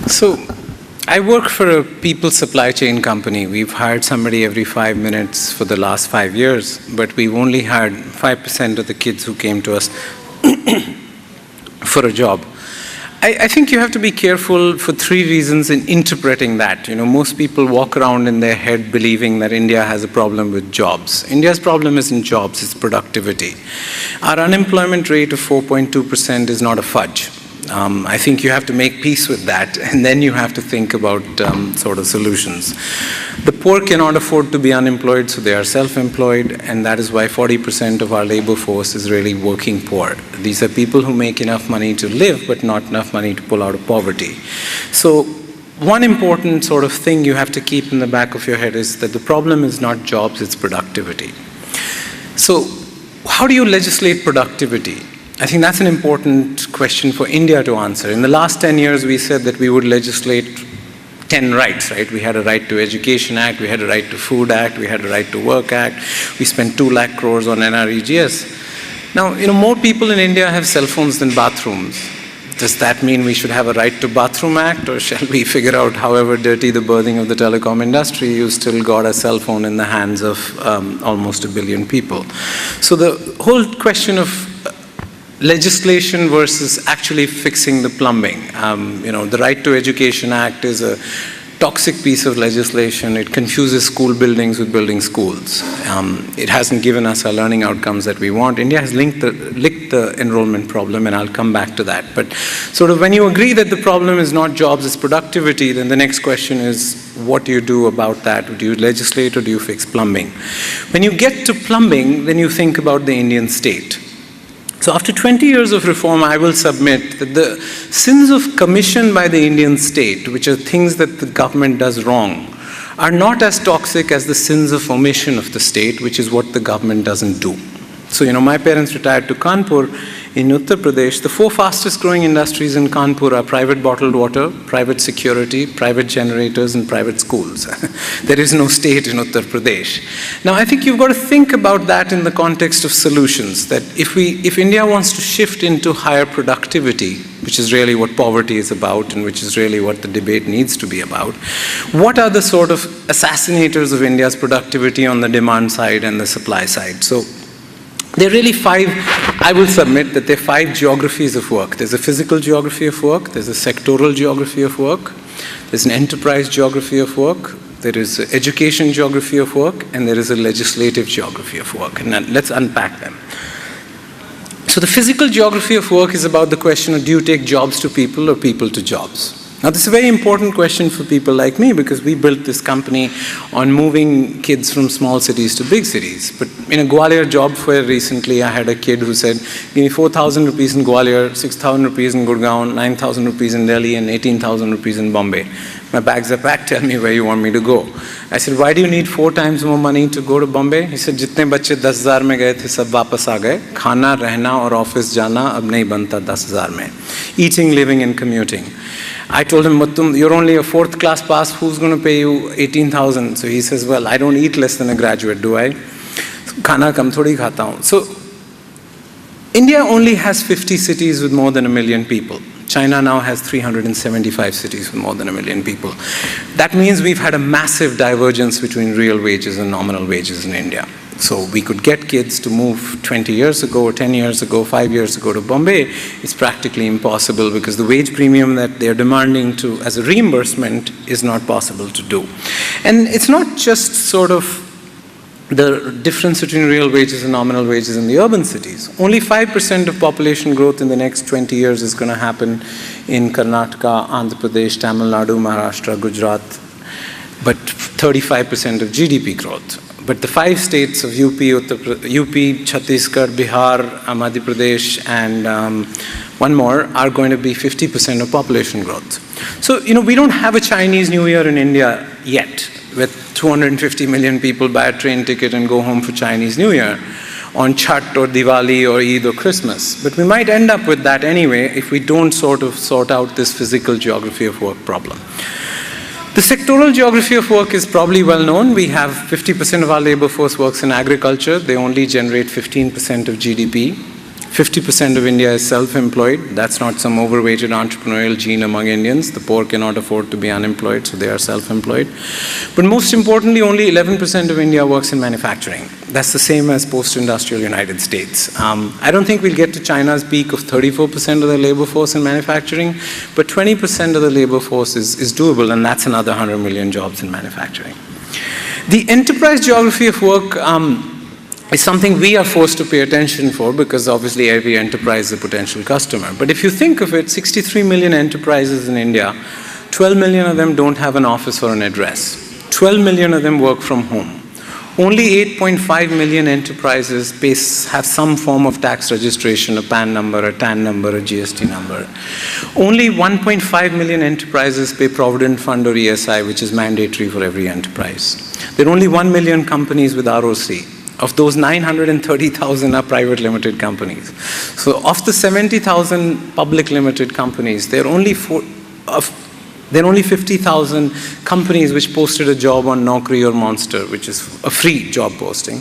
So, I work for a people supply chain company. We've hired somebody every 5 minutes for the last 5 years, but we've only hired 5% of the kids who came to us for a job. I think you have to be careful for 3 reasons in interpreting that. Most people walk around in their head believing that India has a problem with jobs. India's problem isn't jobs, it's productivity. Our unemployment rate of 4.2% is not a fudge. I think you have to make peace with that, and then you have to think about sort of solutions. The poor cannot afford to be unemployed, so they are self-employed, and that is why 40% of our labor force is really working poor. These are people who make enough money to live, but not enough money to pull out of poverty. So one important sort of thing you have to keep in the back of your head is that the problem is not jobs, it's productivity. So how do you legislate productivity? I think that's an important question for India to answer. In the last 10 years, we said that we would legislate 10 rights, right? We had a Right to Education Act, we had a Right to Food Act, we had a Right to Work Act, we spent 2 lakh crores on NREGS. Now, more people in India have cell phones than bathrooms. Does that mean we should have a Right to Bathroom Act, or shall we figure out, however dirty the birthing of the telecom industry, you still got a cell phone in the hands of almost 1 billion people? So the whole question of legislation versus actually fixing the plumbing. The Right to Education Act is a toxic piece of legislation. It confuses school buildings with building schools. It hasn't given us our learning outcomes that we want. India has licked the enrollment problem, and I'll come back to that. But sort of when you agree that the problem is not jobs, it's productivity, then the next question is, what do you do about that? Do you legislate or do you fix plumbing? When you get to plumbing, then you think about the Indian state. So after 20 years of reform, I will submit that the sins of commission by the Indian state, which are things that the government does wrong, are not as toxic as the sins of omission of the state, which is what the government doesn't do. So, my parents retired to Kanpur in Uttar Pradesh. The 4 fastest growing industries in Kanpur are private bottled water, private security, private generators, and private schools. There is no state in Uttar Pradesh. Now, I think you've got to think about that in the context of solutions, that if India wants to shift into higher productivity, which is really what poverty is about and which is really what the debate needs to be about, what are the sort of assassinators of India's productivity on the demand side and the supply side? So there are really 5, I will submit that there are 5 geographies of work. There's a physical geography of work, there's a sectoral geography of work, there's an enterprise geography of work, there is an education geography of work, and there is a legislative geography of work. And let's unpack them. So the physical geography of work is about the question of, do you take jobs to people or people to jobs? Now, this is a very important question for people like me, because we built this company on moving kids from small cities to big cities. But in a Gwalior job fair recently, I had a kid who said, give me 4,000 rupees in Gwalior, 6,000 rupees in Gurgaon, 9,000 rupees in Delhi, and 18,000 rupees in Bombay. My bags are packed, tell me where you want me to go. I said, why do you need 4 times more money to go to Bombay? He said, जितने बच्चे 10,000 में गए थे सब वापस आ गए, खाना रहना और ऑफिस जाना अब नहीं बनता 10,000 में. Eating, living, and commuting. I told him, but you're only a 4th class pass, who's going to pay you 18,000? So he says, well, I don't eat less than a graduate, do I? Khana kam thodi khata hu. So India only has 50 cities with more than 1 million people. China now has 375 cities with more than 1 million people. That means we've had a massive divergence between real wages and nominal wages in India. So we could get kids to move 20 years ago, or 10 years ago, 5 years ago to Bombay. It's practically impossible because the wage premium that they're demanding as a reimbursement is not possible to do. And it's not just sort of the difference between real wages and nominal wages in the urban cities. Only 5% of population growth in the next 20 years is going to happen in Karnataka, Andhra Pradesh, Tamil Nadu, Maharashtra, Gujarat, but 35% of GDP growth. But the 5 states of UP, Chhattisgarh, Bihar, Madhya Pradesh, and one more are going to be 50% of population growth. So, we don't have a Chinese New Year in India yet, with 250 million people buy a train ticket and go home for Chinese New Year on Chhat or Diwali or Eid or Christmas. But we might end up with that anyway if we don't sort out this physical geography of work problem. The sectoral geography of work is probably well known. We have 50% of our labor force works in agriculture. They only generate 15% of GDP. 50% of India is self-employed. That's not some overweighted entrepreneurial gene among Indians. The poor cannot afford to be unemployed, so they are self-employed. But most importantly, only 11% of India works in manufacturing. That's the same as post-industrial United States. I don't think we'll get to China's peak of 34% of the labor force in manufacturing, but 20% of the labor force is doable, and that's another 100 million jobs in manufacturing. The enterprise geography of work is something we are forced to pay attention for, because obviously every enterprise is a potential customer. But if you think of it, 63 million enterprises in India, 12 million of them don't have an office or an address. 12 million of them work from home. Only 8.5 million enterprises have some form of tax registration, a PAN number, a TAN number, a GST number. Only 1.5 million enterprises pay Provident Fund or ESI, which is mandatory for every enterprise. There are only 1 million companies with ROC. Of those, 930,000 are private limited companies. So of the 70,000 public limited companies, there are only 50,000 companies which posted a job on Naukri or Monster, which is a free job posting.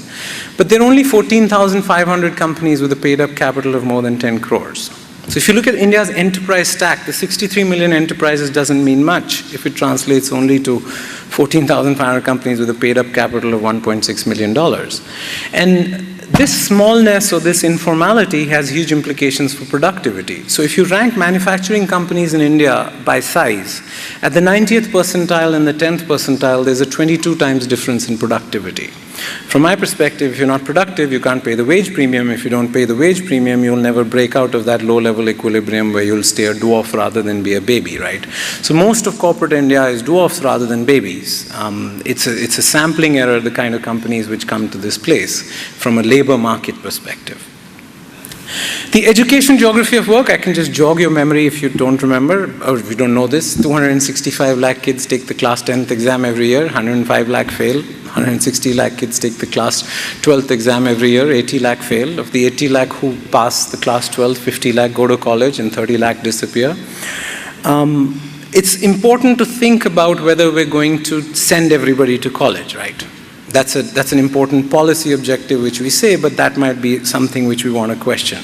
But there are only 14,500 companies with a paid-up capital of more than 10 crores. So if you look at India's enterprise stack, the 63 million enterprises doesn't mean much if it translates only to 14,500 companies with a paid-up capital of $1.6 million. And this smallness or this informality has huge implications for productivity. So if you rank manufacturing companies in India by size, at the 90th percentile and the 10th percentile, there's a 22 times difference in productivity. From my perspective, if you're not productive, you can't pay the wage premium. If you don't pay the wage premium, you'll never break out of that low-level equilibrium where you'll stay a dwarf rather than be a baby, right? So most of corporate India is dwarfs rather than babies. It's a sampling error, the kind of companies which come to this place from a labor market perspective. The education geography of work, I can just jog your memory if you don't remember, or if you don't know this. 265 lakh kids take the class 10th exam every year, 105 lakh fail. 160 lakh kids take the class 12th exam every year, 80 lakh fail. Of the 80 lakh who pass the class 12th, 50 lakh go to college and 30 lakh disappear. It's important to think about whether we're going to send everybody to college, right? That's an important policy objective which we say, but that might be something which we want to question.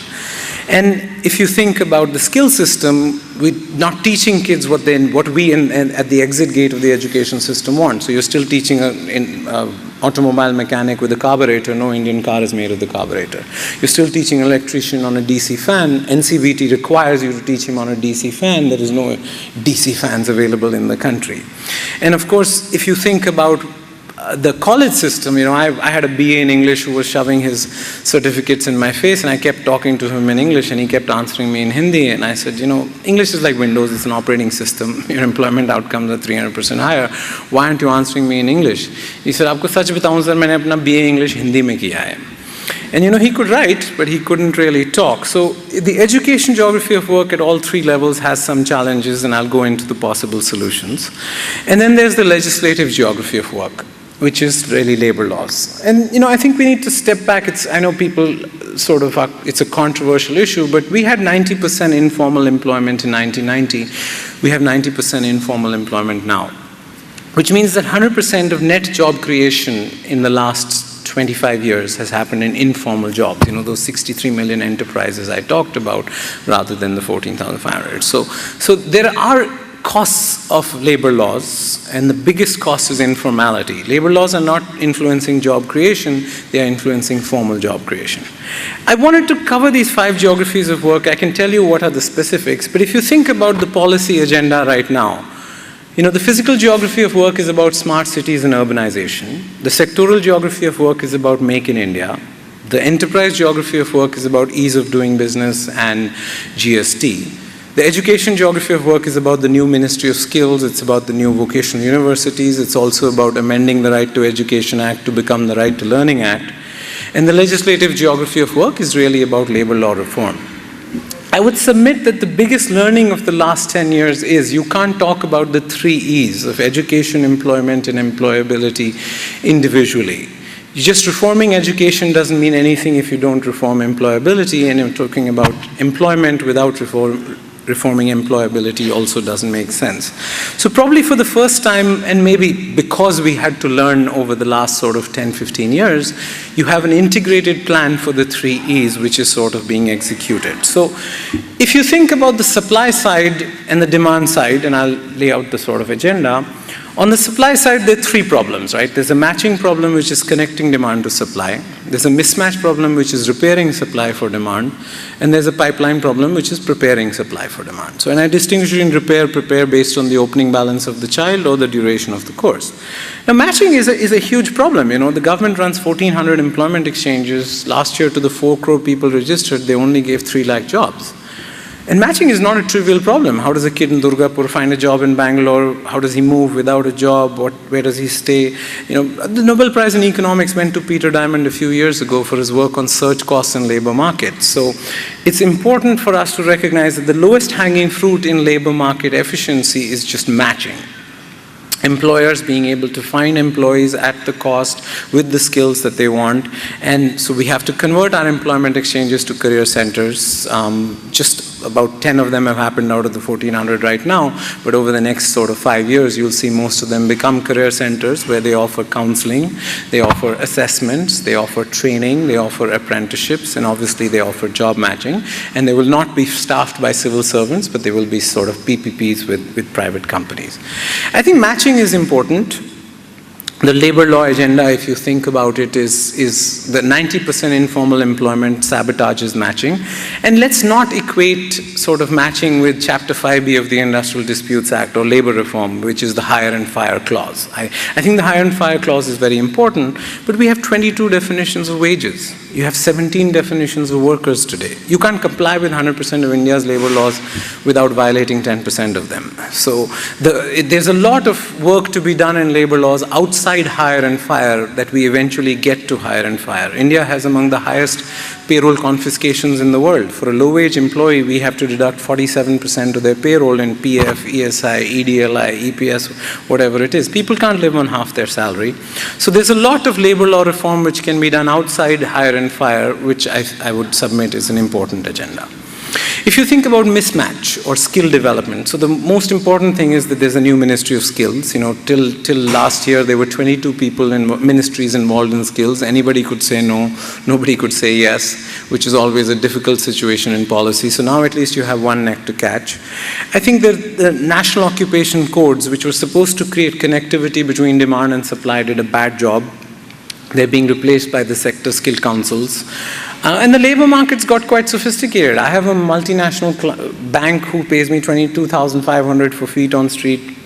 And if you think about the skill system, we're not teaching kids what we at the exit gate of the education system want. So you're still teaching an automobile mechanic with a carburetor. No Indian car is made of the carburetor. You're still teaching an electrician on a DC fan. NCVT requires you to teach him on a DC fan. There is no DC fans available in the country. And of course, if you think about the college system, I had a BA in English who was shoving his certificates in my face, and I kept talking to him in English, and he kept answering me in Hindi, and I said, English is like Windows, it's an operating system, your employment outcomes are 300% higher, why aren't you answering me in English? He said, आपको सच बताऊं sir, मैंने अपना BA English Hindi में किया है. And he could write, but he couldn't really talk. So the education geography of work at all three levels has some challenges, and I'll go into the possible solutions. And then there's the legislative geography of work, which is really labor laws. And I think we need to step back. I know people it's a controversial issue, but we had 90% informal employment in 1990. We have 90% informal employment now, which means that 100% of net job creation in the last 25 years has happened in informal jobs, those 63 million enterprises I talked about, rather than the 14,500. So there are costs of labor laws, and the biggest cost is informality. Labor laws are not influencing job creation, they are influencing formal job creation. I wanted to cover these 5 geographies of work. I can tell you what are the specifics, but if you think about the policy agenda right now, the physical geography of work is about smart cities and urbanization. The sectoral geography of work is about Make in India. The enterprise geography of work is about ease of doing business and GST. The education geography of work is about the new Ministry of Skills, it's about the new vocational universities, it's also about amending the Right to Education Act to become the Right to Learning Act. And the legislative geography of work is really about labor law reform. I would submit that the biggest learning of the last 10 years is you can't talk about the 3 E's of education, employment, and employability individually. Just reforming education doesn't mean anything if you don't reform employability, and you're talking about employment without reforming employability also doesn't make sense. So probably for the first time, and maybe because we had to learn over the last sort of 10, 15 years, you have an integrated plan for the 3 E's, which is sort of being executed. So if you think about the supply side and the demand side, and I'll lay out the sort of agenda, on the supply side, there are 3 problems, right? There's a matching problem, which is connecting demand to supply. There's a mismatch problem, which is repairing supply for demand. And there's a pipeline problem, which is preparing supply for demand. So when I distinguish between prepare based on the opening balance of the child or the duration of the course. Now, matching is a huge problem. You know, the government runs 1,400 employment exchanges. Last year, to the 4 crore people registered, they only gave 3 lakh jobs. And matching is not a trivial problem. How does a kid in Durgapur find a job in Bangalore? How does he move without a job? Where does he stay? You know, the Nobel Prize in Economics went to Peter Diamond a few years ago for his work on search costs in labor markets. So it's important for us to recognize that the lowest hanging fruit in labor market efficiency is just matching. Employers being able to find employees at the cost with the skills that they want. And so we have to convert our employment exchanges to career centers. Just about 10 of them have happened out of the 1,400 right now, but over the next sort of 5 years, you'll see most of them become career centers where they offer counseling, they offer assessments, they offer training, they offer apprenticeships, and obviously they offer job matching. And they will not be staffed by civil servants, but they will be sort of PPPs with private companies. I think matching is important. The labor law agenda, if you think about it, is the 90% informal employment sabotages matching. And let's not equate sort of matching with Chapter 5B of the Industrial Disputes Act or labor reform, which is the hire and fire clause. I think the hire and fire clause is very important, but we have 22 definitions of wages. You have 17 definitions of workers today. You can't comply with 100% of India's labor laws without violating 10% of them. So there's a lot of work to be done in labor laws outside hire and fire that we eventually get to hire and fire. India has among the highest payroll confiscations in the world. For a low-wage employee, we have to deduct 47% of their payroll in PF, ESI, EDLI, EPS, whatever it is. People can't live on half their salary. So there's a lot of labor law reform which can be done outside hire and fire, which I would submit is an important agenda. If you think about mismatch or skill development, so the most important thing is that there's a new Ministry of Skills. You know, till last year, there were 22 people in ministries involved in skills. Anybody could say no, nobody could say yes, which is always a difficult situation in policy. So now at least you have one neck to catch. I think that the national occupation codes, which were supposed to create connectivity between demand and supply, did a bad job. They're being replaced by the sector skill councils. And the labor market's got quite sophisticated. I have a multinational bank who pays me $22,500 for feet on street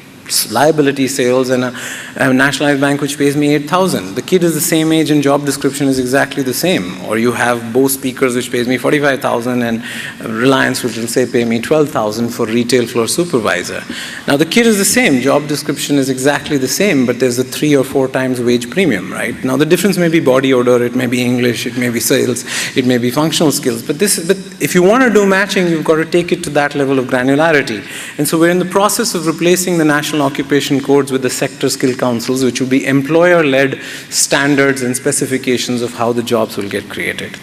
liability sales, and a nationalized bank which pays me $8,000. The kid is the same age and job description is exactly the same. Or you have Bose Speakers which pays me $45,000 and Reliance which will say pay me $12,000 for retail floor supervisor. Now the kid is the same, job description is exactly the same, but there's a 3 or 4 times wage premium, right? Now the difference may be body odor, it may be English, it may be sales, it may be functional skills, but if you want to do matching, you've got to take it to that level of granularity. And so we're in the process of replacing the national occupation codes with the sector skill councils, which will be employer-led standards and specifications of how the jobs will get created.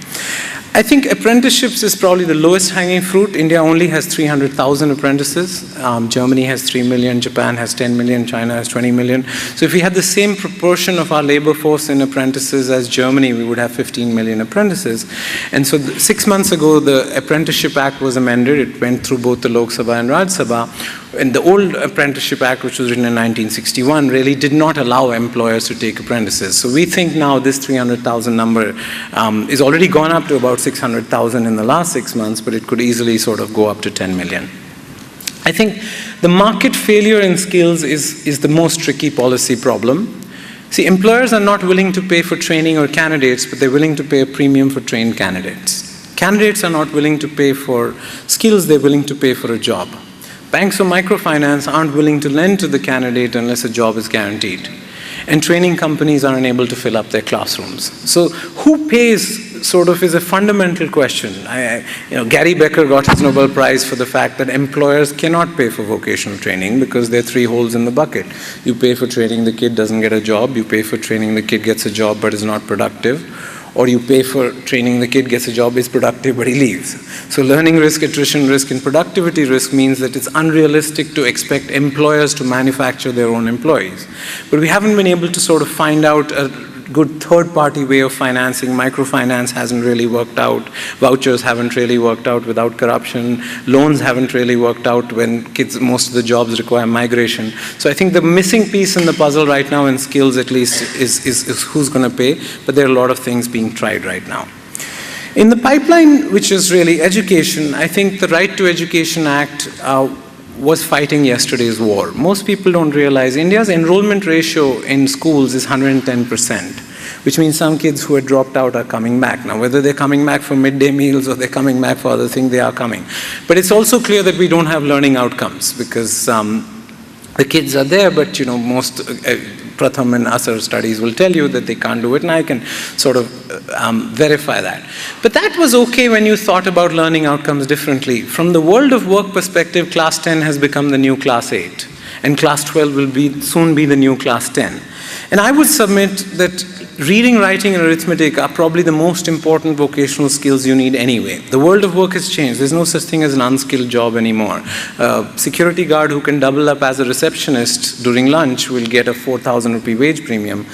I think apprenticeships is probably the lowest hanging fruit. India only has 300,000 apprentices. Germany has 3 million, Japan has 10 million, China has 20 million. So if we had the same proportion of our labor force in apprentices as Germany, we would have 15 million apprentices. And so 6 months ago, the Apprenticeship Act was amended. It went through both the Lok Sabha and Raj Sabha. And the old Apprenticeship Act, which was written in 1961, really did not allow employers to take apprentices. So we think now this 300,000 number is already gone up to about 600,000 in the last 6 months, but it could easily sort of go up to 10 million. I think the market failure in skills is the most tricky policy problem. See, employers are not willing to pay for training or candidates, but they're willing to pay a premium for trained candidates. Candidates are not willing to pay for skills, they're willing to pay for a job. Banks or microfinance aren't willing to lend to the candidate unless a job is guaranteed. And training companies are unable to fill up their classrooms. So who pays sort of is a fundamental question. Gary Becker got his Nobel Prize for the fact that employers cannot pay for vocational training because there are 3 holes in the bucket. You pay for training, the kid doesn't get a job. You pay for training, the kid gets a job but is not productive. or you pay for training, the kid gets a job, is productive, but he leaves. So learning risk, attrition risk, and productivity risk means that it's unrealistic to expect employers to manufacture their own employees. But we haven't been able to sort of find out a good third-party way of financing. Microfinance hasn't really worked out. Vouchers haven't really worked out without corruption. Loans haven't really worked out when most of the jobs require migration. So I think the missing piece in the puzzle right now, in skills at least, is who's going to pay. But there are a lot of things being tried right now. In the pipeline, which is really education, I think the Right to Education Act was fighting yesterday's war. Most people don't realize India's enrollment ratio in schools is 110%, which means some kids who had dropped out are coming back. Now, whether they're coming back for midday meals or they're coming back for other things, they are coming. But it's also clear that we don't have learning outcomes, because the kids are there, but most Pratham and Asar studies will tell you that they can't do it, and I can sort of verify that. But that was okay when you thought about learning outcomes differently. From the world of work perspective, class 10 has become the new class 8, and class 12 will soon be the new class 10. And I would submit that reading, writing, and arithmetic are probably the most important vocational skills you need anyway. The world of work has changed. There's no such thing as an unskilled job anymore. Security guard who can double up as a receptionist during lunch will get a 4,000 rupee wage premium.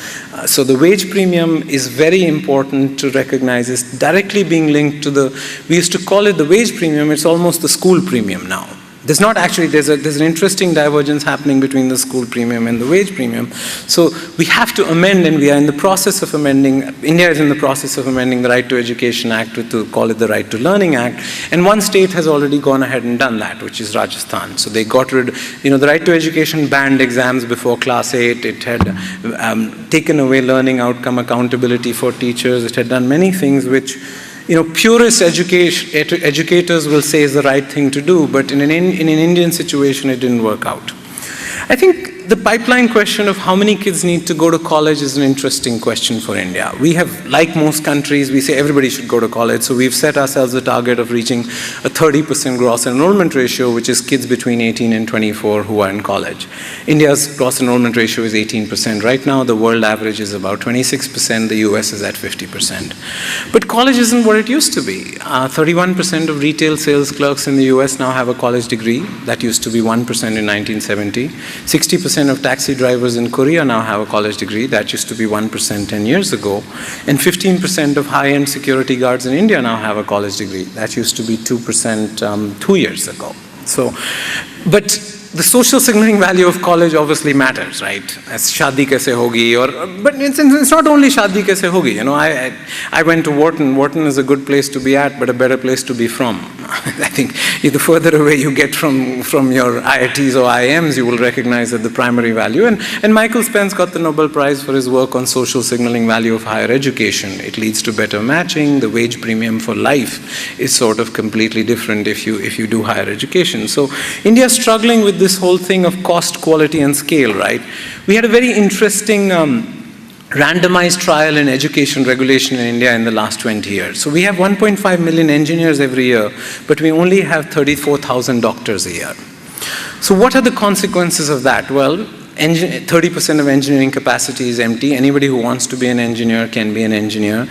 So the wage premium is very important to recognize. It's directly being linked to we used to call it the wage premium. It's almost the school premium now. There's not actually, there's an interesting divergence happening between the school premium and the wage premium. So we have to amend, and we are in the process of amending, India is in the process of amending the Right to Education Act to call it the Right to Learning Act. And one state has already gone ahead and done that, which is Rajasthan. So they got rid, the Right to Education banned exams before class 8. It had taken away learning outcome accountability for teachers. It had done many things which purist educators will say is the right thing to do, but in an Indian situation, it didn't work out. I think the pipeline question of how many kids need to go to college is an interesting question for India. We have, like most countries, we say everybody should go to college, so we've set ourselves a target of reaching a 30% gross enrollment ratio, which is kids between 18 and 24 who are in college. India's gross enrollment ratio is 18% right now. The world average is about 26%. The US is at 50%. But college isn't what it used to be. 31% of retail sales clerks in the US now have a college degree. That used to be 1% in 1970. 60% of taxi drivers in Korea now have a college degree. That used to be 1% 10 years ago. And 15% of high-end security guards in India now have a college degree. That used to be 2% 2 years ago. But the social signaling value of college obviously matters, right? As shadi kaise hogi, but it's not only shadi kaise hogi. I went to Wharton. Wharton is a good place to be at, but a better place to be from. I think the further away you get from your IITs or IIMs, you will recognize that the primary value. And Michael Spence got the Nobel Prize for his work on social signaling value of higher education. It leads to better matching. The wage premium for life is sort of completely different if you do higher education. So India is struggling with this whole thing of cost, quality, and scale, right? We had a very interesting randomized trial in education regulation in India in the last 20 years. So we have 1.5 million engineers every year, but we only have 34,000 doctors a year. So what are the consequences of that? Well, 30% of engineering capacity is empty. Anybody who wants to be an engineer can be an engineer.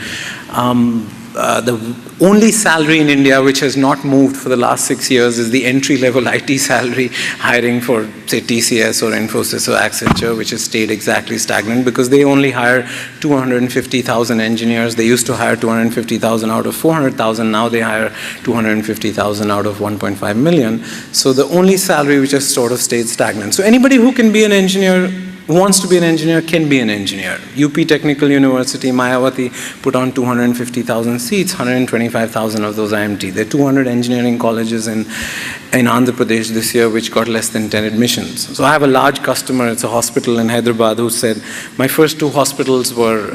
The only salary in India which has not moved for the last 6 years is the entry-level IT salary hiring for, say, TCS or Infosys or Accenture, which has stayed exactly stagnant because they only hire 250,000 engineers. They used to hire 250,000 out of 400,000. Now they hire 250,000 out of 1.5 million. So the only salary which has sort of stayed stagnant. So anybody who can be an engineer, who wants to be an engineer, can be an engineer. UP Technical University, Mayawati, put on 250,000 seats, 125,000 of those are empty. There are 200 engineering colleges in Andhra Pradesh this year which got less than 10 admissions. So I have a large customer, it's a hospital in Hyderabad, who said, my first 2 hospitals were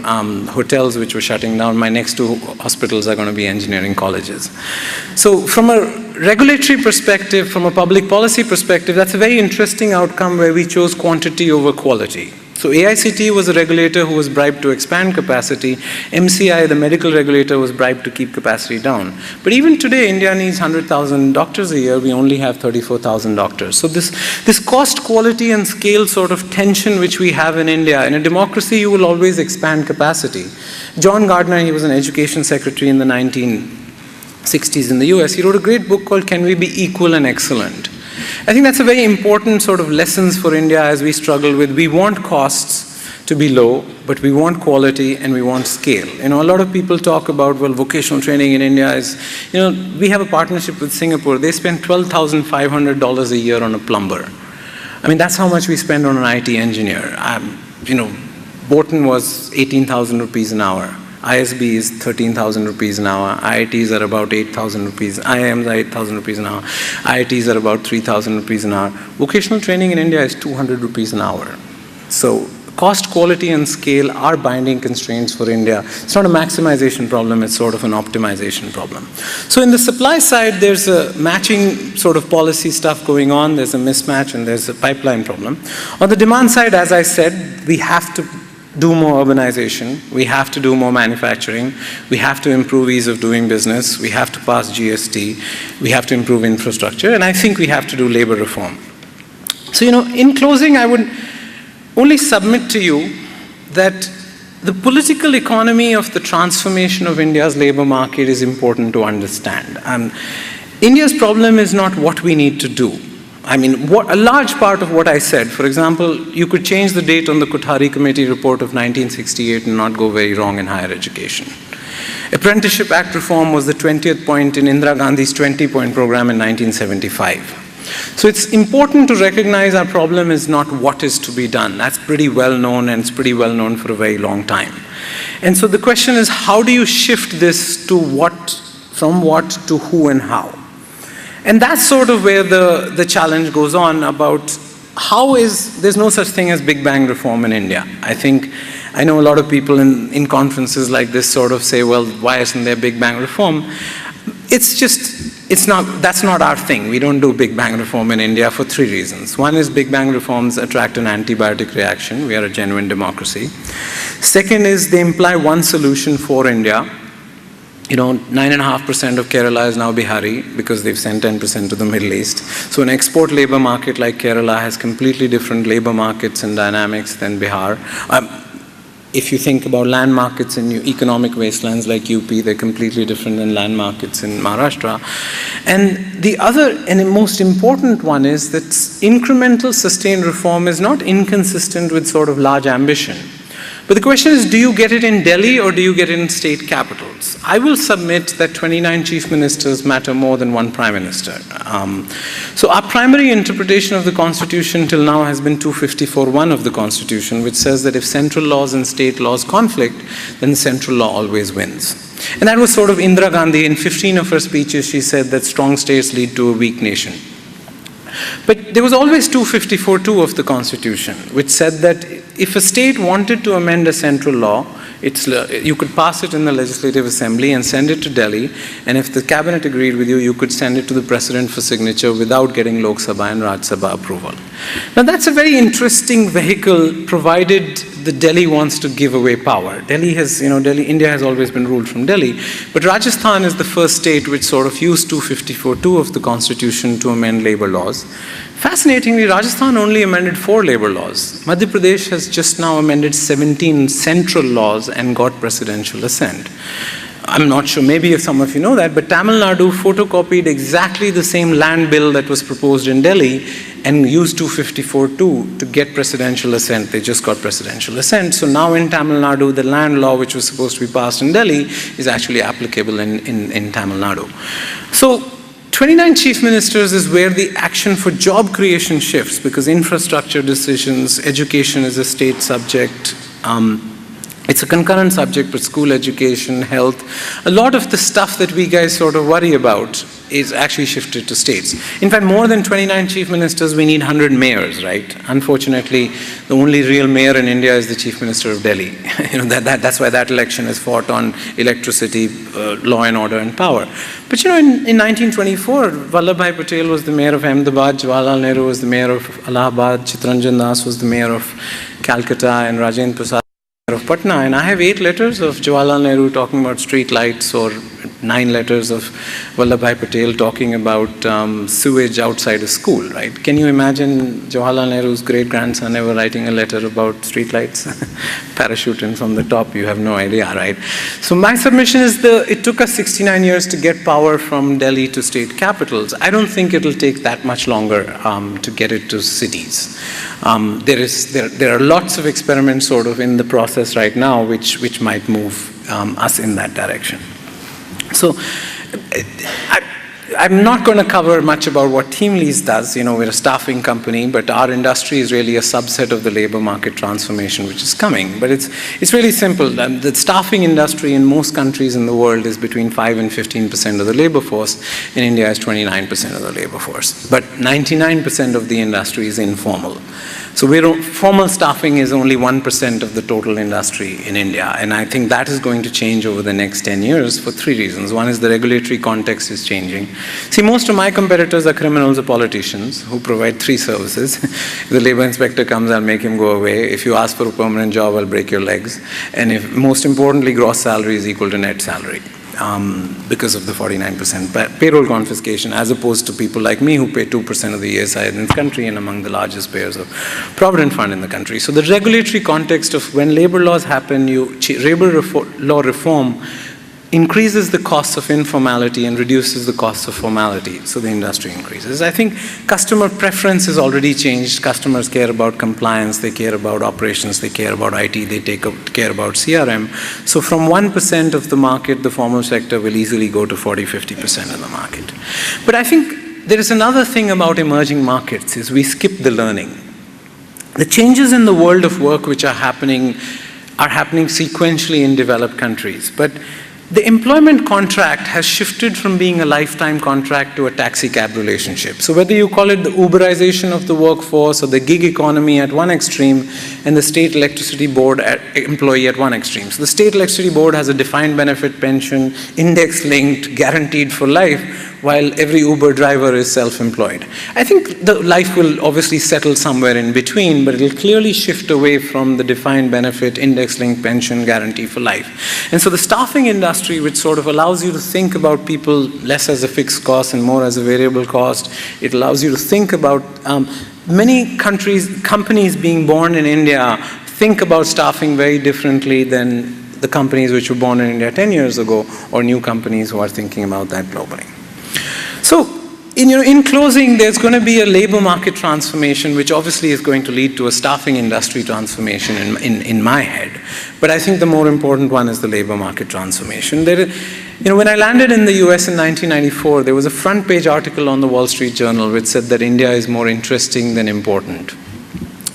hotels which were shutting down. My next 2 hospitals are going to be engineering colleges. So from a regulatory perspective, from a public policy perspective, that's a very interesting outcome where we chose quantity over quality. So AICT was a regulator who was bribed to expand capacity. MCI, the medical regulator, was bribed to keep capacity down. But even today, India needs 100,000 doctors a year. We only have 34,000 doctors. So this cost, quality, and scale sort of tension which we have in India, in a democracy, you will always expand capacity. John Gardner, he was an education secretary in the 1960s in the US. He wrote a great book called Can We Be Equal and Excellent? I think that's a very important sort of lessons for India as we struggle with. We want costs to be low, but we want quality and we want scale. A lot of people talk about, well, vocational training in India is, we have a partnership with Singapore. They spend $12,500 a year on a plumber. I mean, that's how much we spend on an IT engineer. Borton was 18,000 rupees an hour. ISB is 13,000 rupees an hour. IITs are about 8,000 rupees. IIMs are 8,000 rupees an hour. IITs are about 3,000 rupees an hour. Vocational training in India is 200 rupees an hour. So cost, quality, and scale are binding constraints for India. It's not a maximization problem, it's sort of an optimization problem. So in the supply side, there's a matching sort of policy stuff going on. There's a mismatch and there's a pipeline problem. On the demand side, as I said, we have to do more urbanization, we have to do more manufacturing, we have to improve ease of doing business, we have to pass GST, we have to improve infrastructure, and I think we have to do labor reform. So, in closing, I would only submit to you that the political economy of the transformation of India's labor market is important to understand. India's problem is not what we need to do. I mean, a large part of what I said, for example, you could change the date on the Kothari Committee report of 1968 and not go very wrong in higher education. Apprenticeship Act reform was the 20th point in Indira Gandhi's 20-point program in 1975. So it's important to recognize our problem is not what is to be done. That's pretty well known, and it's pretty well known for a very long time. And so the question is, how do you shift this to from what to who and how? And that's sort of where the challenge goes on about there's no such thing as Big Bang reform in India. I know a lot of people in conferences like this sort of say, well, why isn't there Big Bang reform? That's not our thing. We don't do Big Bang reform in India for three reasons. One is Big Bang reforms attract an antibiotic reaction. We are a genuine democracy. Second is they imply one solution for India. 9.5% of Kerala is now Bihari because they've sent 10% to the Middle East. So an export labor market like Kerala has completely different labor markets and dynamics than Bihar. If you think about land markets in economic wastelands like UP, they're completely different than land markets in Maharashtra. And the other and most important one is that incremental sustained reform is not inconsistent with sort of large ambition. But the question is, do you get it in Delhi or do you get it in state capitals? I will submit that 29 chief ministers matter more than one prime minister. So our primary interpretation of the Constitution till now has been 254(1) of the Constitution, which says that if central laws and state laws conflict, then the central law always wins. And that was sort of Indira Gandhi. In 15 of her speeches, she said that strong states lead to a weak nation. But there was always 254(2) of the Constitution, which said that if a state wanted to amend a central law, you could pass it in the Legislative Assembly and send it to Delhi, and if the cabinet agreed with you, you could send it to the president for signature without getting Lok Sabha and Raj Sabha approval. Now that's a very interesting vehicle, provided the Delhi wants to give away power. India has always been ruled from Delhi, but Rajasthan is the first state which sort of used 254(2) of the Constitution to amend labor laws. Fascinatingly, Rajasthan only amended 4 labor laws. Madhya Pradesh has just now amended 17 central laws and got presidential assent. I'm not sure, maybe if some of you know that, but Tamil Nadu photocopied exactly the same land bill that was proposed in Delhi and used 254(2) to get presidential assent. They just got presidential assent. So now in Tamil Nadu, the land law which was supposed to be passed in Delhi is actually applicable in Tamil Nadu. So 29 chief ministers is where the action for job creation shifts, because infrastructure decisions, education is a state subject, it's a concurrent subject, but school education, health, a lot of the stuff that we guys sort of worry about is actually shifted to states. In fact, more than 29 chief ministers, we need 100 mayors, right? Unfortunately, the only real mayor in India is the chief minister of Delhi. That's why that election is fought on electricity, law and order and power. But in 1924, Vallabhbhai Patel was the mayor of Ahmedabad, Jawaharlal Nehru was the mayor of Allahabad, Chittaranjan Das was the mayor of Calcutta and Rajendra Prasad of Patna, and I have 8 letters of Jawaharlal Nehru talking about street lights, or 9 letters of Vallabhbhai Patel talking about sewage outside a school, right? Can you imagine Jawaharlal Nehru's great-grandson ever writing a letter about street lights? Parachuting from the top, you have no idea, right? So my submission is it took us 69 years to get power from Delhi to state capitals. I don't think it'll take that much longer to get it to cities. There are lots of experiments sort of in the process right now which might move us in that direction. So I'm not going to cover much about what Teamlease does. We're a staffing company, but our industry is really a subset of the labor market transformation which is coming. But it's really simple. The staffing industry in most countries in the world is between 5 and 15% of the labor force. In India, it's 29% of the labor force. But 99% of the industry is informal. So formal staffing is only 1% of the total industry in India. And I think that is going to change over the next 10 years for 3 reasons. One is the regulatory context is changing. See, most of my competitors are criminals or politicians who provide 3 services. If the labor inspector comes, I'll make him go away. If you ask for a permanent job, I'll break your legs. And most importantly, gross salary is equal to net salary. Because of the 49% payroll confiscation, as opposed to people like me who pay 2% of the ESI in this country and among the largest payers of Provident Fund in the country. So the regulatory context of when labor laws happen, labor law reform increases the costs of informality and reduces the costs of formality, so the industry increases. I think customer preference has already changed. Customers care about compliance, they care about operations, they care about IT, they care about CRM. So from 1% of the market, the formal sector will easily go to 40-50% of the market. But I think there is another thing about emerging markets, is we skip the learning. The changes in the world of work which are happening sequentially in developed countries. But the employment contract has shifted from being a lifetime contract to a taxi cab relationship. So whether you call it the Uberization of the workforce or the gig economy at one extreme and the state electricity board employee at one extreme. So the state electricity board has a defined benefit pension, index linked, guaranteed for life, while every Uber driver is self-employed. I think the life will obviously settle somewhere in between, but it will clearly shift away from the defined benefit, index-linked pension, guarantee for life. And so the staffing industry, which sort of allows you to think about people less as a fixed cost and more as a variable cost, it allows you to think about many companies being born in India think about staffing very differently than the companies which were born in India 10 years ago, or new companies who are thinking about that globally. So, in closing, there's going to be a labor market transformation, which obviously is going to lead to a staffing industry transformation in my head. But I think the more important one is the labor market transformation. When I landed in the US in 1994, there was a front page article on the Wall Street Journal which said that India is more interesting than important.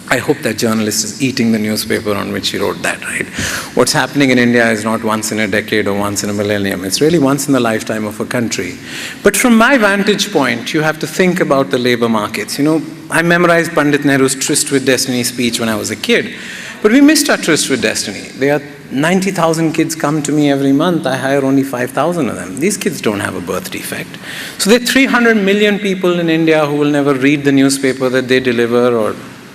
I hope that journalist is eating the newspaper on which he wrote that, right? What's happening in India is not once in a decade or once in a millennium. It's really once in the lifetime of a country. But from my vantage point, you have to think about the labor markets. I memorized Pandit Nehru's Tryst with Destiny speech when I was a kid. But we missed our tryst with destiny. There are 90,000 kids come to me every month. I hire only 5,000 of them. These kids don't have a birth defect. So there are 300 million people in India who will never read the newspaper that they deliver, or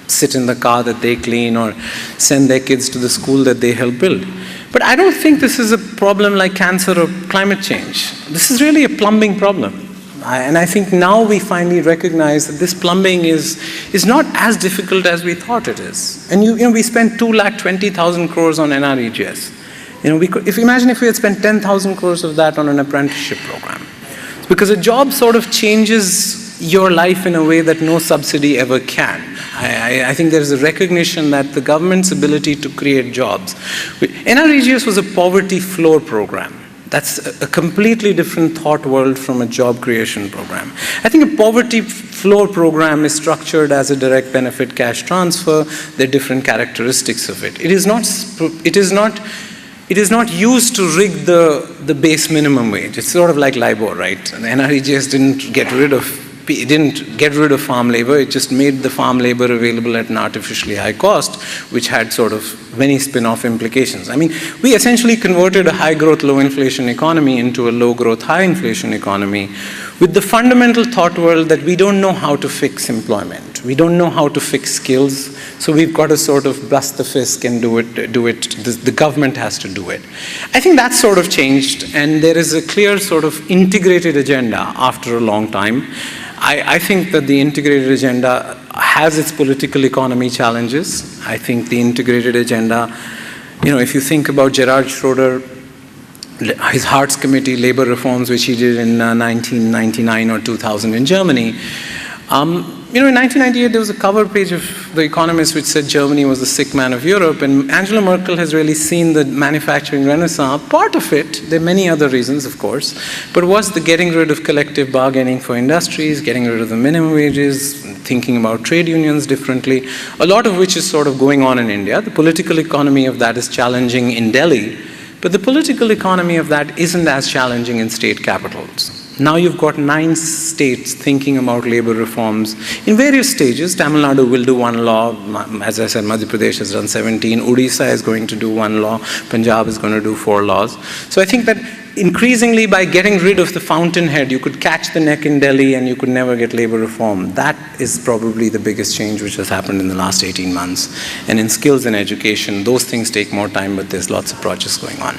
sit in the car that they clean, or send their kids to the school that they help build. But I don't think this is a problem like cancer or climate change. This is really a plumbing problem. And I think now we finally recognize that this plumbing is not as difficult as we thought it is. And we spent 2,20,000 crores on NREGS. Imagine if we had spent 10,000 crores of that on an apprenticeship program. Because a job sort of changes your life in a way that no subsidy ever can. I think there is a recognition that the government's ability to create jobs. NREGS was a poverty floor program. That's a completely different thought world from a job creation program. I think a poverty floor program is structured as a direct benefit cash transfer. There are different characteristics of it. It is not used to rig the base minimum wage. It's sort of like LIBOR, right? And the NREGS didn't get rid of farm labor. It just made the farm labor available at an artificially high cost, which had sort of many spin-off implications. I mean, we essentially converted a high-growth, low-inflation economy into a low-growth, high-inflation economy, with the fundamental thought world that we don't know how to fix employment. We don't know how to fix skills, so we've got to sort of bust the fist and do it. The government has to do it. I think that's sort of changed, and there is a clear sort of integrated agenda after a long time. I think that the integrated agenda has its political economy challenges. I think the integrated agenda, if you think about Gerhard Schroeder, his Hartz Committee labor reforms, which he did in 1999 or 2000 in Germany. In 1998, there was a cover page of The Economist which said Germany was the sick man of Europe, and Angela Merkel has really seen the manufacturing renaissance. Part of it, there are many other reasons, of course, but was the getting rid of collective bargaining for industries, getting rid of the minimum wages, thinking about trade unions differently, a lot of which is sort of going on in India. The political economy of that is challenging in Delhi, but the political economy of that isn't as challenging in state capitals. Now you've got 9 states thinking about labor reforms in various stages. Tamil Nadu will do one law. As I said, Madhya Pradesh has done 17. Odisha is going to do one law. Punjab is going to do 4 laws. So I think that increasingly by getting rid of the fountainhead, you could catch the neck in Delhi and you could never get labor reform. That is probably the biggest change which has happened in the last 18 months. And in skills and education, those things take more time, but there's lots of projects going on.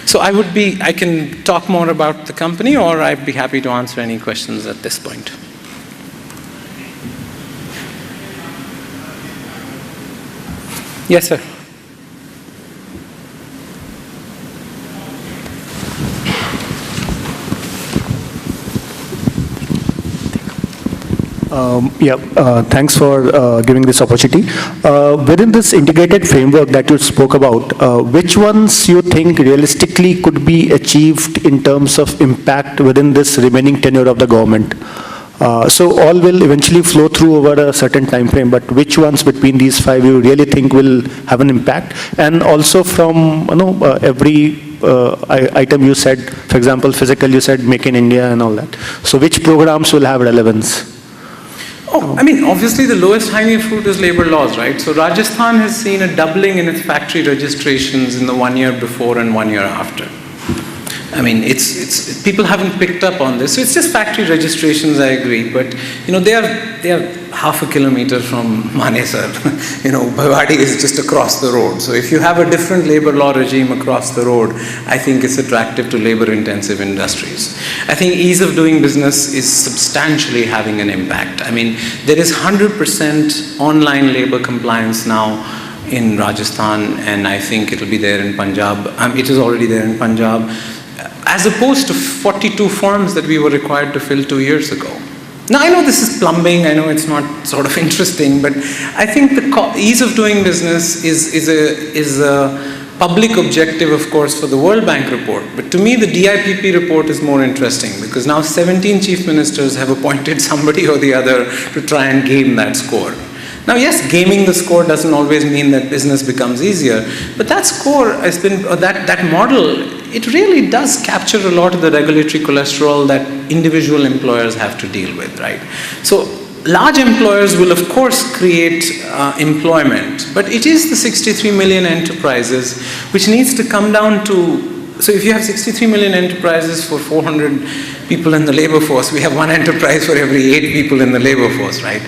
So I can talk more about the company, or I'd be happy to answer any questions at this point. Yes, sir. Thanks for giving this opportunity. Within this integrated framework that you spoke about, which ones you think realistically could be achieved in terms of impact within this remaining tenure of the government? So all will eventually flow through over a certain time frame, but which ones between these 5 you really think will have an impact? And also from every item you said, for example, physical, you said make in India and all that. So which programs will have relevance? Obviously the lowest hanging fruit is labor laws, right? So Rajasthan has seen a doubling in its factory registrations in the 1 year before and 1 year after. It's people haven't picked up on this. So it's just factory registrations, I agree. But, they are half a kilometer from Manesar. Bhavadi is just across the road. So if you have a different labor law regime across the road, I think it's attractive to labor-intensive industries. I think ease of doing business is substantially having an impact. There is 100% online labor compliance now in Rajasthan, and I think it'll be there in Punjab. It is already there in Punjab, as opposed to 42 forms that we were required to fill 2 years ago. Now, I know this is plumbing, I know it's not sort of interesting, but I think the ease of doing business is a public objective, of course, for the World Bank report. But to me, the DIPP report is more interesting, because now 17 chief ministers have appointed somebody or the other to try and game that score. Now, yes, gaming the score doesn't always mean that business becomes easier, but that score has been, that model, it really does capture a lot of the regulatory cholesterol that individual employers have to deal with, right? So large employers will, of course, create employment, but it is the 63 million enterprises which needs to come down to, so if you have 63 million enterprises for 400 people in the labor force, we have 1 enterprise for every 8 people in the labor force, right?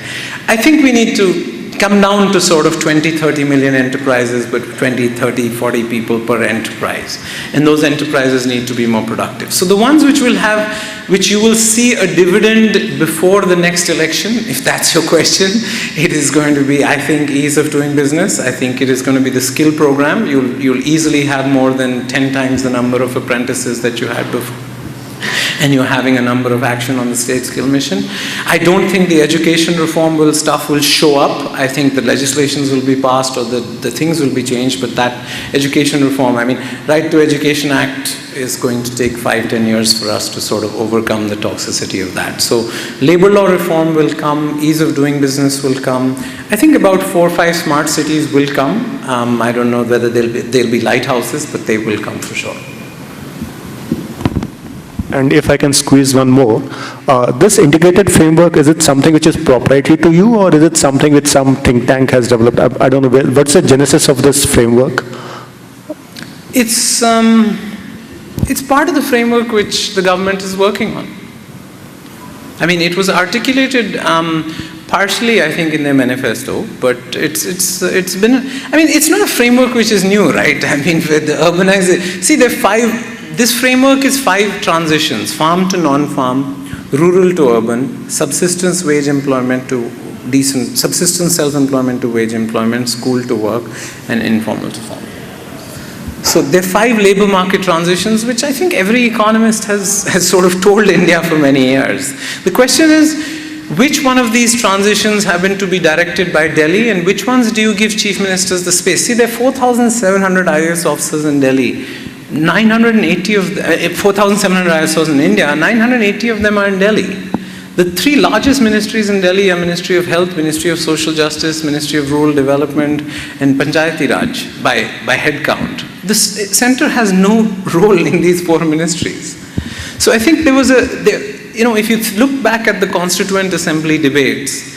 I think we need to come down to sort of 20, 30 million enterprises, but 20, 30, 40 people per enterprise. And those enterprises need to be more productive. So the ones which you will see a dividend before the next election, if that's your question, it is going to be, I think, ease of doing business. I think it is going to be the skill program. You'll easily have more than 10 times the number of apprentices that you had before. And you're having a number of action on the state skill mission. I don't think the education reform stuff will show up. I think the legislations will be passed or the things will be changed, but that education reform, Right to Education Act is going to take 5-10 years for us to sort of overcome the toxicity of that. So labor law reform will come, ease of doing business will come. I think about 4 or 5 smart cities will come. I don't know whether they'll be lighthouses, but they will come for sure. And if I can squeeze one more, this integrated framework, is it something which is proprietary to you, or is it something which some think tank has developed? I don't know, what's the genesis of this framework? It's part of the framework which the government is working on. I mean, it was articulated partially, I think, in their manifesto, but it's been, I mean, it's not a framework which is new, right? I mean, with the urbanization, see, this framework is 5 transitions: farm to non-farm, rural to urban, subsistence wage employment to subsistence self-employment to wage employment, school to work, and informal to formal. So there are 5 labor market transitions, which I think every economist has sort of told India for many years. The question is, which one of these transitions happen to be directed by Delhi, and which ones do you give chief ministers the space? See, there are 4,700 IAS officers in Delhi. 980 of 4,700 IAS officers in India, 980 of them are in Delhi. The 3 largest ministries in Delhi are Ministry of Health, Ministry of Social Justice, Ministry of Rural Development, and Panchayati Raj by head count. The center has no role in these 4 ministries. So I think there was if you look back at the Constituent Assembly debates,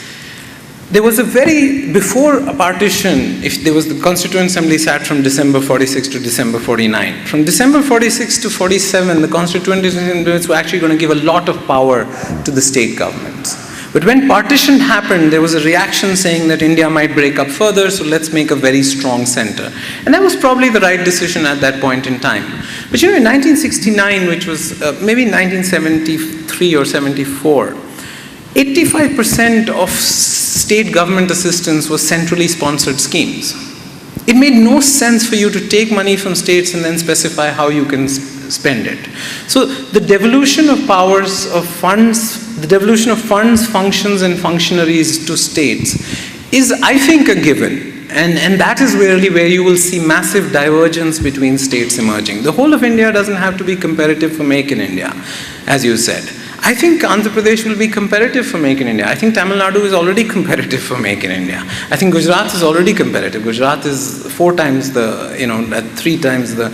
there was before a partition, the Constituent Assembly sat from December 46 to December 49. From December 46 to 47, the Constituent Assemblies were actually going to give a lot of power to the state governments. But when partition happened, there was a reaction saying that India might break up further, so let's make a very strong center. And that was probably the right decision at that point in time. But in 1969, which was maybe 1973 or 74, 85% of state government assistance was centrally sponsored schemes. It made no sense for you to take money from states and then specify how you can spend it. So the devolution of powers of funds, the devolution of funds, functions, and functionaries to states is, I think, a given. And that is really where you will see massive divergence between states emerging. The whole of India doesn't have to be competitive for Make in India, as you said. I think Andhra Pradesh will be competitive for Make in India. I think Tamil Nadu is already competitive for Make in India. I think Gujarat is already competitive. Gujarat is 3 times the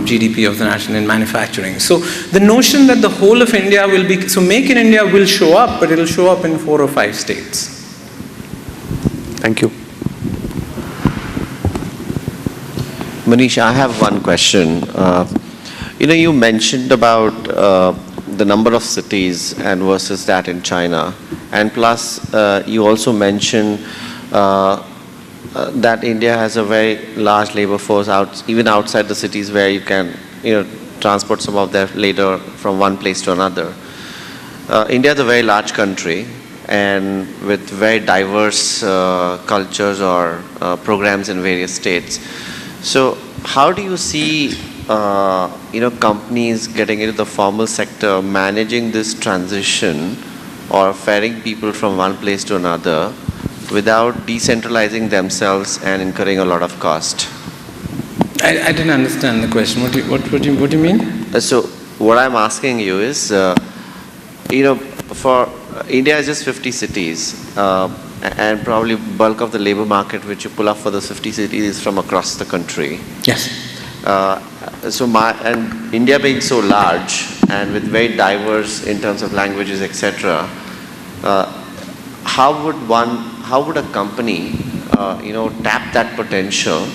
GDP of the nation in manufacturing. So the notion that the whole of India will be, so Make in India will show up, but it will show up in 4 or 5 states. Thank you. Manish, I have one question. You mentioned about the number of cities and versus that in China, and plus you also mentioned that India has a very large labor force even outside the cities, where you can transport some of their labor from one place to another. India is a very large country, and with very diverse cultures or programs in various states. So how do you see companies getting into the formal sector managing this transition or ferrying people from one place to another without decentralizing themselves and incurring a lot of cost? I didn't understand the question. What do you mean? So what I'm asking you is, for India is just 50 cities, and probably bulk of the labor market which you pull up for those 50 cities is from across the country. Yes. And India being so large and with very diverse in terms of languages, etc., how would a company tap that potential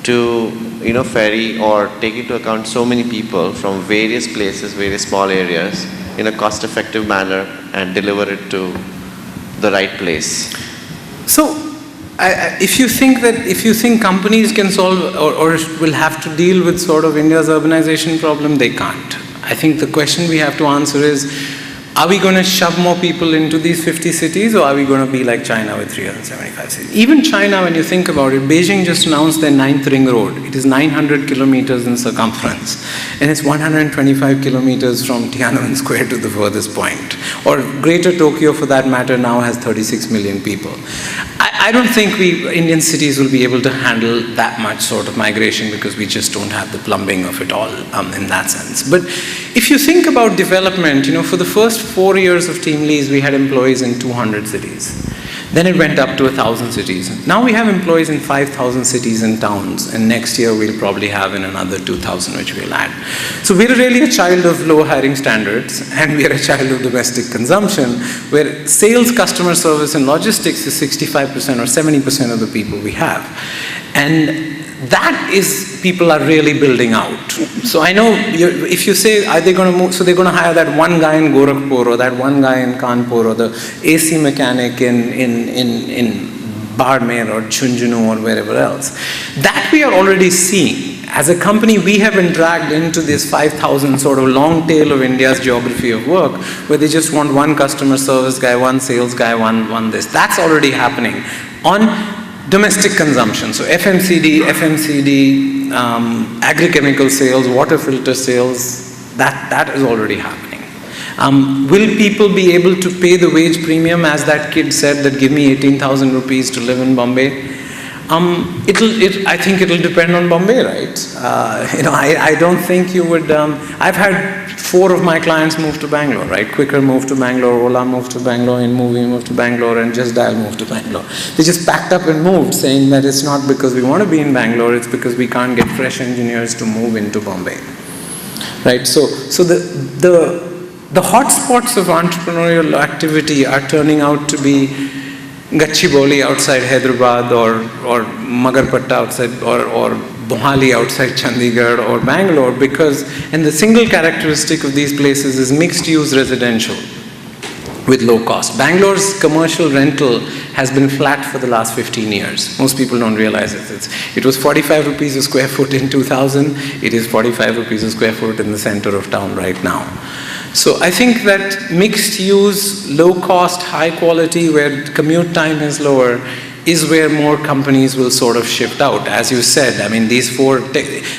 to ferry or take into account so many people from various places, various small areas in a cost-effective manner and deliver it to the right place? So if you think companies can solve or will have to deal with sort of India's urbanization problem, they can't. I think the question we have to answer is, are we going to shove more people into these 50 cities, or are we going to be like China with 375 cities? Even China, when you think about it, Beijing just announced their 9th ring road. It is 900 kilometers in circumference, and it's 125 kilometers from Tiananmen Square to the furthest point. Or Greater Tokyo, for that matter, now has 36 million people. I don't think Indian cities will be able to handle that much sort of migration, because we just don't have the plumbing of it all in that sense. But if you think about development, for the first 4 years of Teamlease, we had employees in 200 cities. Then it went up to 1,000 cities. Now we have employees in 5,000 cities and towns, and next year we'll probably have in another 2,000, which we'll add. So we're really a child of low hiring standards, and we're a child of domestic consumption, where sales, customer service, and logistics is 65% or 70% of the people we have. And that is, people are really building out. So I know, if you say, are they going to move, so they're going to hire that one guy in Gorakhpur, or that one guy in Kanpur, or the AC mechanic in Barmer or Chunjunu or wherever else. That we are already seeing. As a company, we have been dragged into this 5,000 sort of long tail of India's geography of work, where they just want one customer service guy, one sales guy, one this. That's already happening on domestic consumption. So FMCD, agri-chemical sales, water filter sales, that is already happening. Will people be able to pay the wage premium, as that kid said, that give me 18,000 rupees to live in Bombay? I think it'll depend on Bombay, right? I don't think you would. I've had 4 of my clients move to Bangalore, right? Quicker moved to Bangalore, Ola moved to Bangalore, InMovie moved to Bangalore, and Just Dial moved to Bangalore. They just packed up and moved, saying that it's not because we want to be in Bangalore, it's because we can't get fresh engineers to move into Bombay, right? So the hotspots of entrepreneurial activity are turning out to be Gachibowli outside Hyderabad, or Magarpatta outside, or Mohali outside Chandigarh, or Bangalore, and the single characteristic of these places is mixed use residential with low cost. Bangalore's commercial rental has been flat for the last 15 years. Most people don't realize it. It was 45 rupees a square foot in 2000. It is 45 rupees a square foot in the center of town right now. So I think that mixed use, low cost, high quality, where commute time is lower, is where more companies will sort of shift out. As you said, I mean, these 4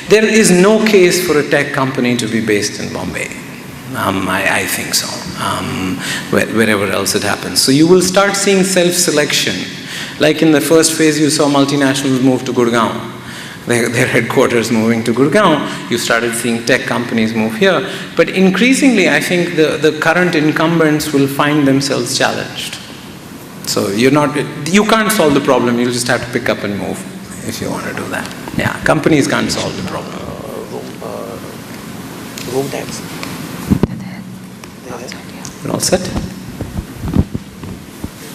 there is no case for a tech company to be based in Bombay. I think so, wherever else it happens. So you will start seeing self-selection. Like in the first phase, you saw multinationals move to Gurgaon. Their headquarters moving to Gurgaon, you started seeing tech companies move here. But increasingly, I think the current incumbents will find themselves challenged. So you can't solve the problem, you'll just have to pick up and move if you want to do that. Yeah, companies can't solve the problem. Room tax. We're all set?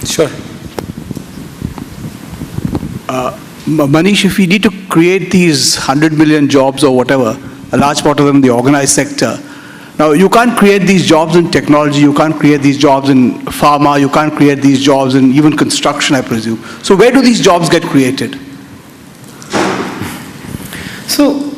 Sure. Manish, if we need to create these 100 million jobs or whatever, a large part of them in the organized sector, now you can't create these jobs in technology, you can't create these jobs in pharma, you can't create these jobs in even construction, I presume. So where do these jobs get created? So,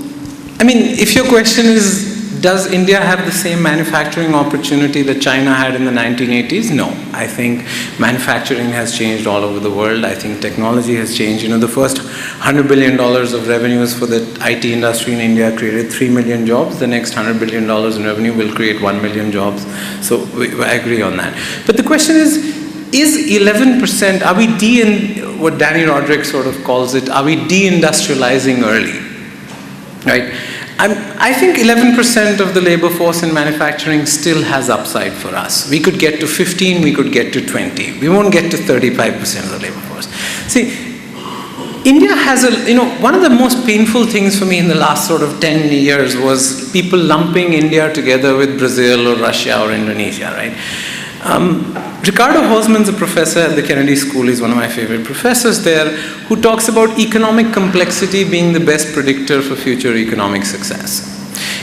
I mean, if your question is, does India have the same manufacturing opportunity that China had in the 1980s? No. I think manufacturing has changed all over the world. I think technology has changed. The first $100 billion of revenues for the IT industry in India created 3 million jobs. The next $100 billion in revenue will create 1 million jobs. So I agree on that. But the question is 11%, are we what Danny Roderick sort of calls it, are we deindustrializing early? Right? I think 11% of the labor force in manufacturing still has upside for us. We could get to 15, we could get to 20. We won't get to 35% of the labor force. See, India has one of the most painful things for me in the last sort of 10 years was people lumping India together with Brazil or Russia or Indonesia, right? Ricardo Hosman's a professor at the Kennedy School. He's one of my favorite professors there, who talks about economic complexity being the best predictor for future economic success.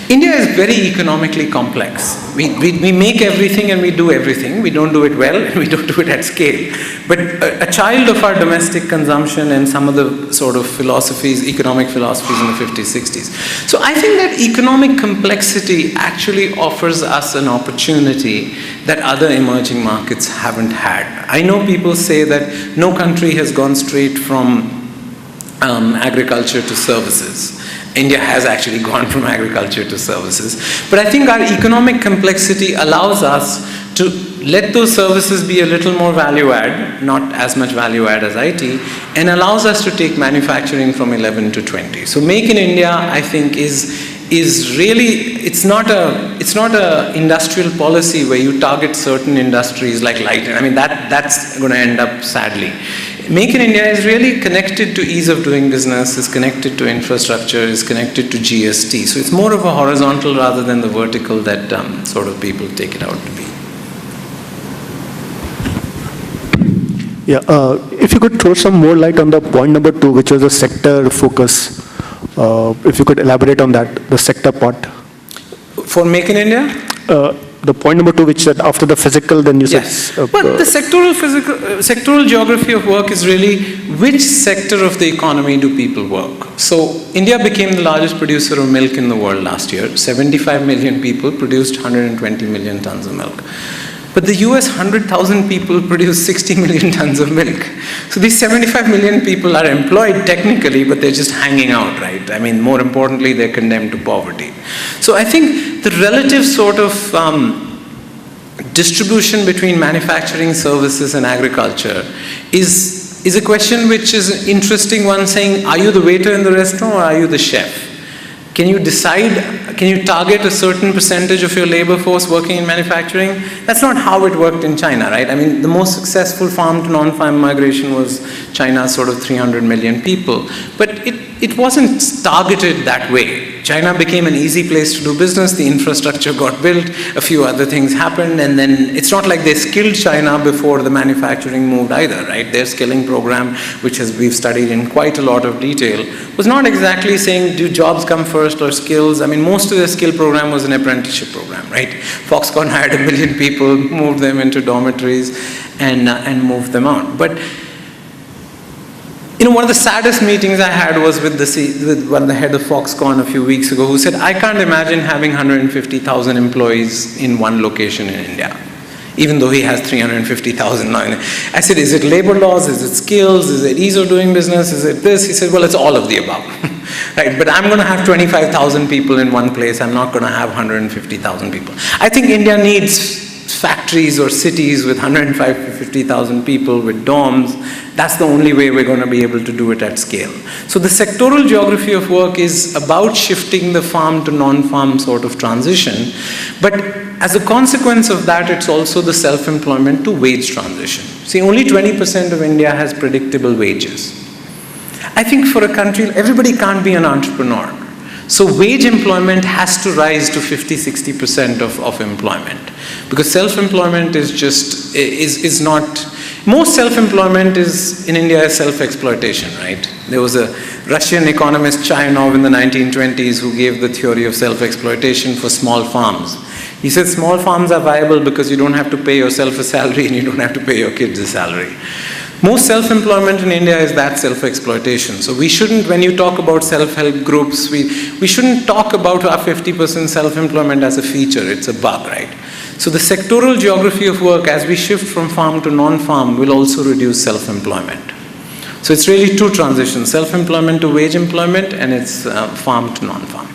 India is very economically complex. We make everything and we do everything. We don't do it well and we don't do it at scale. But a child of our domestic consumption and some of the sort of economic philosophies in the 50s, 60s. So I think that economic complexity actually offers us an opportunity that other emerging markets haven't had. I know people say that no country has gone straight from agriculture to services. India has actually gone from agriculture to services. But I think our economic complexity allows us to let those services be a little more value add, not as much value add as IT, and allows us to take manufacturing from 11 to 20. So Make in India, I think, is really, it's not a industrial policy where you target certain industries like light. I mean, that's going to end up sadly. Make in India is really connected to ease of doing business, is connected to infrastructure, is connected to GST. So it's more of a horizontal rather than the vertical that sort of people take it out to be. Yeah, if you could throw some more light on the point number 2, which was the sector focus. If you could elaborate on that, the sector part. For Make in India? The point number 2, which said after the physical, then you said... Yes. But the sectoral geography of work is really which sector of the economy do people work? So India became the largest producer of milk in the world last year. 75 million people produced 120 million tons of milk. But the US, 100,000 people produce 60 million tons of milk. So these 75 million people are employed technically, but they're just hanging out, right? I mean, more importantly, they're condemned to poverty. So I think the relative sort of distribution between manufacturing, services, and agriculture is a question which is an interesting one, saying, are you the waiter in the restaurant or are you the chef? Can you decide, can you target a certain percentage of your labor force working in manufacturing? That's not how it worked in China, right? I mean, the most successful farm to non-farm migration was China's sort of 300 million people. But it wasn't targeted that way. China became an easy place to do business, the infrastructure got built, a few other things happened, and then it's not like they skilled China before the manufacturing moved either, right? Their skilling program, which we've studied in quite a lot of detail, was not exactly saying, do jobs come first or skills? I mean, most of their skill program was an apprenticeship program, right? Foxconn hired 1 million people, moved them into dormitories, and moved them out. But one of the saddest meetings I had was with the head of Foxconn a few weeks ago, who said, I can't imagine having 150,000 employees in one location in India, even though he has 350,000 now. I said, is it labor laws? Is it skills? Is it ease of doing business? Is it this? He said, well, it's all of the above. Right? But I'm going to have 25,000 people in one place. I'm not going to have 150,000 people. I think India needs factories or cities with 150,000 people with dorms. That's the only way we're going to be able to do it at scale. So the sectoral geography of work is about shifting the farm to non-farm sort of transition. But as a consequence of that, it's also the self-employment to wage transition. See, only 20% of India has predictable wages. I think for a country, everybody can't be an entrepreneur. So wage employment has to rise to 50-60% of employment, because self-employment is not. Most self-employment in India is self-exploitation, right? There was a Russian economist, Chayanov, in the 1920s who gave the theory of self-exploitation for small farms. He said small farms are viable because you don't have to pay yourself a salary and you don't have to pay your kids a salary. Most self-employment in India is that self-exploitation. So we shouldn't, when you talk about self-help groups, we shouldn't talk about our 50% self-employment as a feature. It's a bug, right? So the sectoral geography of work, as we shift from farm to non-farm, will also reduce self-employment. So it's really two transitions, self-employment to wage employment, and it's farm to non-farm.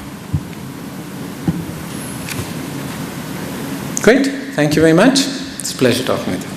Great. Thank you very much. It's a pleasure talking with you.